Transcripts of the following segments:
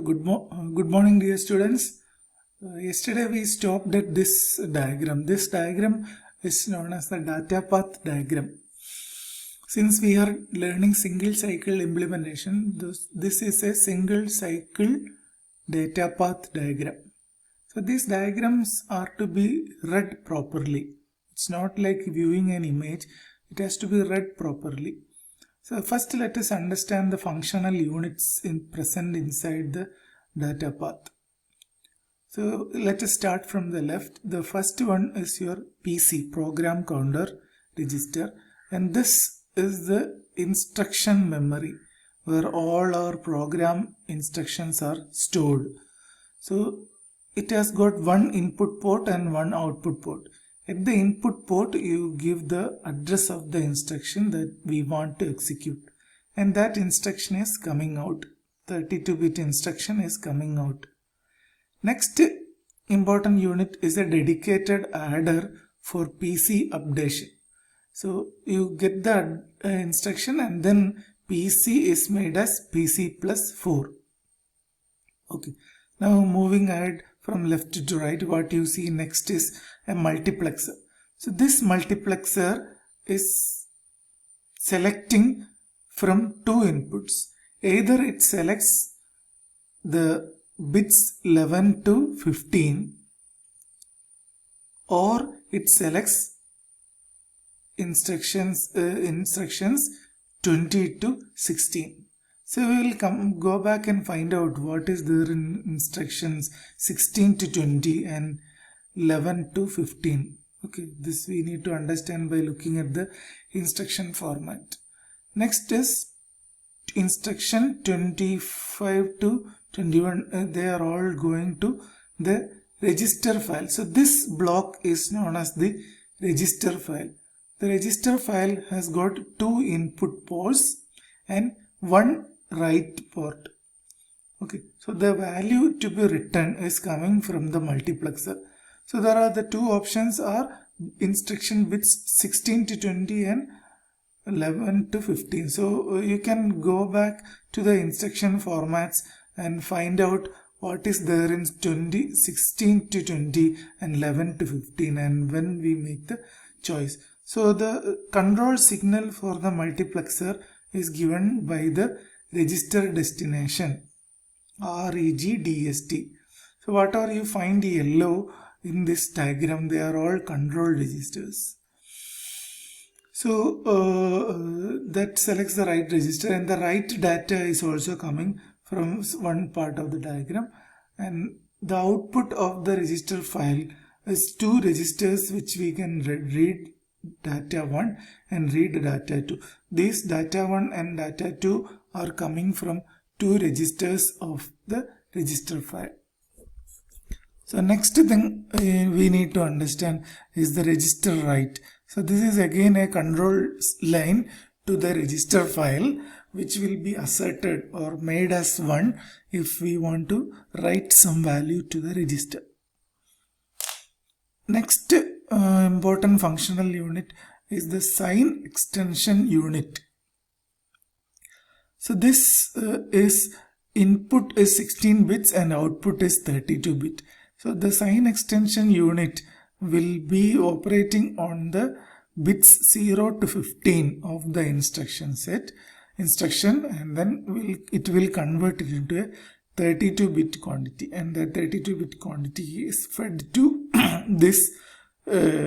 Good morning, dear students. Yesterday we stopped at this diagram. This diagram is known as the data path diagram. Since we are learning single cycle implementation, this is a single cycle data path diagram. So these diagrams are to be read properly. It's not like viewing an image. It has to be read properly. So first let us understand the functional units present inside the data path. So let us start from the left. The first one is your PC, program counter register, and this is the instruction memory where all our program instructions are stored. So it has got one input port and one output port. At the input port, you give the address of the instruction that we want to execute, and that instruction is coming out. 32-bit instruction is coming out. Next important unit is a dedicated adder for PC updation. So you get the instruction and then PC is made as PC plus 4. Okay. Now moving ahead from left to right, what you see next is a multiplexer. So this multiplexer is selecting from two inputs. Either it selects the bits 11 to 15 or it selects instructions 20 to 16. So we will go back and find out what is there in instructions 16 to 20 and 11 to 15. Okay, this we need to understand by looking at the instruction format. Next is instruction 25 to 21. They are all going to the register file. So this block is known as the register file. The register file has got two input ports and one write port. Okay, so the value to be written is coming from the multiplexer. So there are the two options are instruction bits 16 to 20 and 11 to 15. So you can go back to the instruction formats and find out what is there in 16 to 20 and 11 to 15 and when we make the choice. So the control signal for the multiplexer is given by the register destination REGDST. So whatever you find yellow in this diagram, they are all control registers. So that selects the right register, and the right data is also coming from one part of the diagram, and the output of the register file is two registers which we can read data 1 and read data 2. These data 1 and data 2 are coming from two registers of the register file. So next thing we need to understand is the register write. So this is again a control line to the register file which will be asserted or made as 1 if we want to write some value to the register. Next important functional unit is the sign extension unit. So this is input is 16 bits and output is 32 bit. So the sign extension unit will be operating on the bits 0 to 15 of the instruction and then it will convert it into a 32-bit quantity, and the 32-bit quantity is fed to this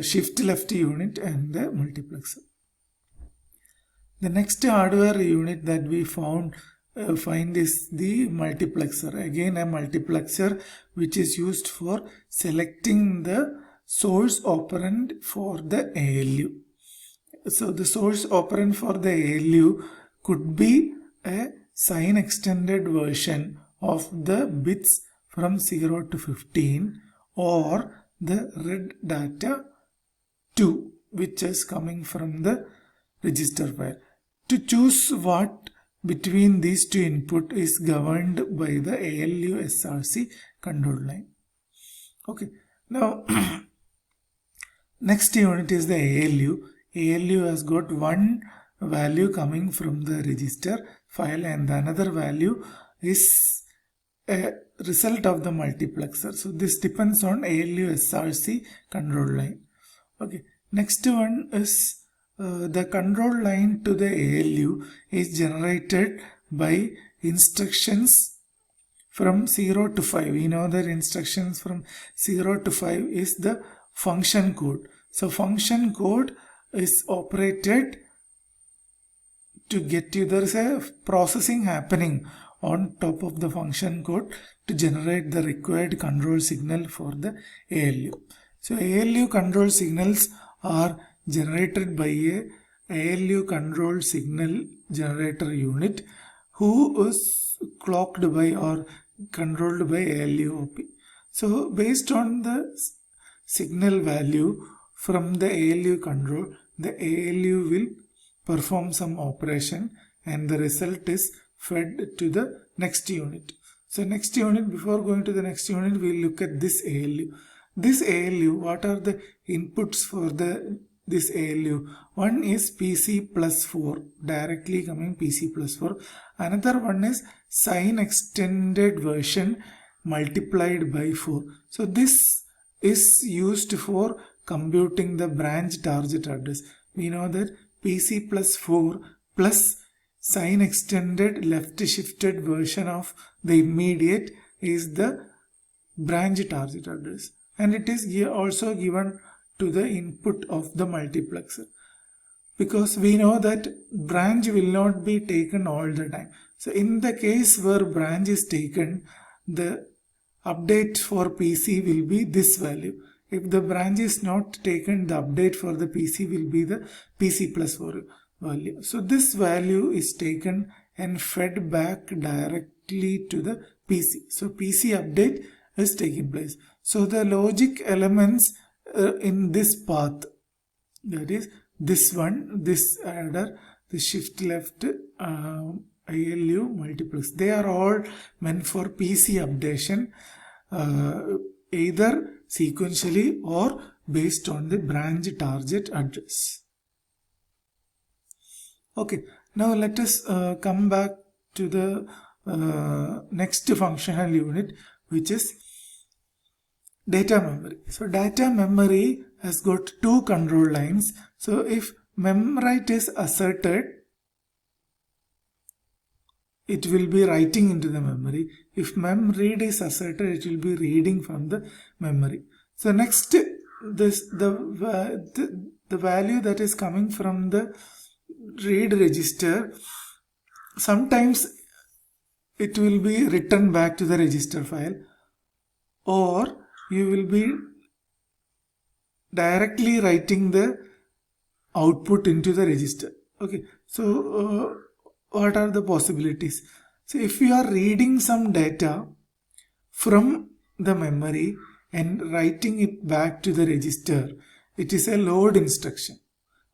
shift left unit and the multiplexer. The next hardware unit that we find is the multiplexer. Again a multiplexer which is used for selecting the source operand for the ALU. So the source operand for the ALU could be a sign extended version of the bits from 0 to 15 or the read data 2 which is coming from the register file. To choose what between these two input is governed by the ALU SRC control line. Okay, now next unit is the ALU. ALU has got one value coming from the register file and the another value is a result of the multiplexer. So this depends on ALU SRC control line. Okay, next one is the control line to the ALU is generated by instructions from 0 to 5. We know that instructions from 0 to 5 is the function code. So function code is operated to get you, there is a processing happening on top of the function code to generate the required control signal for the ALU. So ALU control signals are generated by a ALU control signal generator unit who is clocked by or controlled by ALU OP. So based on the signal value from the ALU control, the ALU will perform some operation and the result is fed to the next unit. So next unit, before going to the next unit, we will look at this ALU. This ALU, what are the inputs for this ALU? One is PC plus 4, directly coming PC plus 4. Another one is sine extended version multiplied by 4. So this is used for computing the branch target address. We know that PC plus 4 plus sine extended left shifted version of the immediate is the branch target address, and it is also given to the input of the multiplexer, because we know that branch will not be taken all the time. So in the case where branch is taken, the update for PC will be this value. If the branch is not taken, the update for the PC will be the PC plus 4 value. So this value is taken and fed back directly to the PC. So PC update is taking place. So the logic elements in this path, that is this one, this adder, the shift left, ALU multiplex, they are all meant for PC updation, either sequentially or based on the branch target address. Okay, now let us come back to the next functional unit, which is data memory. So data memory has got two control lines. So if memwrite is asserted, it will be writing into the memory. If memread is asserted, it will be reading from the memory. So next, the value that is coming from the read register, sometimes it will be written back to the register file, or you will be directly writing the output into the register. Okay, so what are the possibilities? So if you are reading some data from the memory and writing it back to the register, it is a load instruction.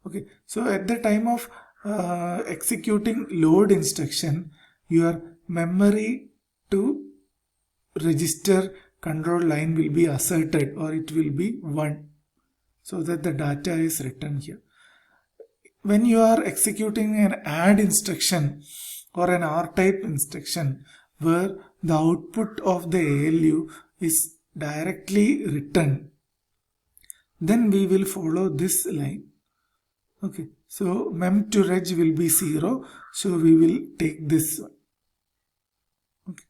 Okay, so at the time of executing load instruction, your memory to register control line will be asserted, or it will be 1, so that the data is written here. When you are executing an add instruction or an R-type instruction where the output of the ALU is directly written, then we will follow this line. Okay, so mem to reg will be 0, so we will take this one. Okay,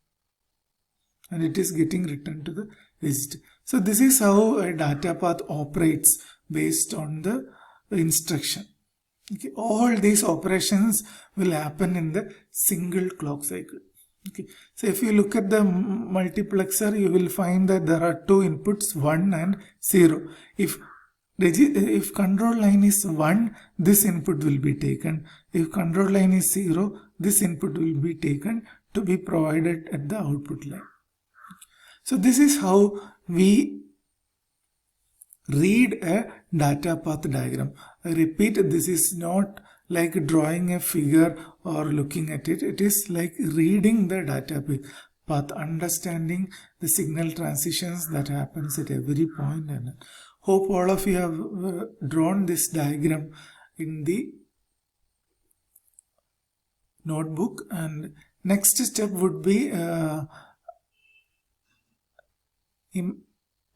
and it is getting written to the register. So this is how a data path operates based on the instruction. Okay, all these operations will happen in the single clock cycle. Okay, so if you look at the multiplexer, you will find that there are two inputs, 1 and 0. If control line is 1, this input will be taken. If control line is 0, this input will be taken to be provided at the output line. So this is how we read a data path diagram. I repeat, this is not like drawing a figure or looking at it. It is like reading the data path, understanding the signal transitions that happens at every point. And hope all of you have drawn this diagram in the notebook. And next step would be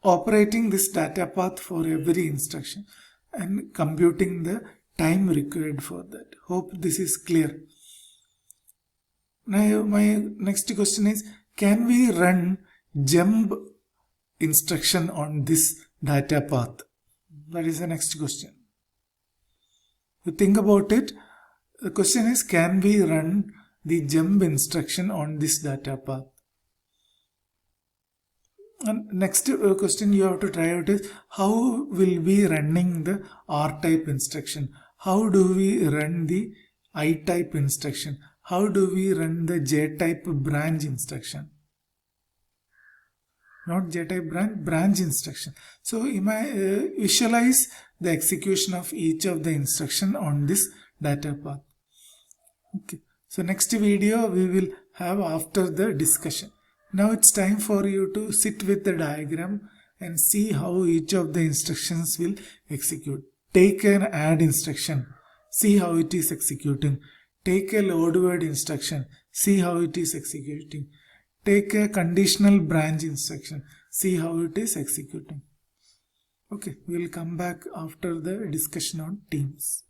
operating this data path for every instruction and computing the time required for that. Hope this is clear. Now my next question is, can we run jump instruction on this data path? That is the next question. You think about it. The question is, can we run the jump instruction on this data path? And next question you have to try out is, how will we running the R-type instruction? How do we run the I-type instruction? How do we run the J-type branch instruction? Not J-type branch instruction. So visualize the execution of each of the instruction on this data path. Okay. So next video we will have after the discussion. Now it's time for you to sit with the diagram and see how each of the instructions will execute. Take an add instruction. See how it is executing. Take a load word instruction. See how it is executing. Take a conditional branch instruction. See how it is executing. Okay, we will come back after the discussion on Teams.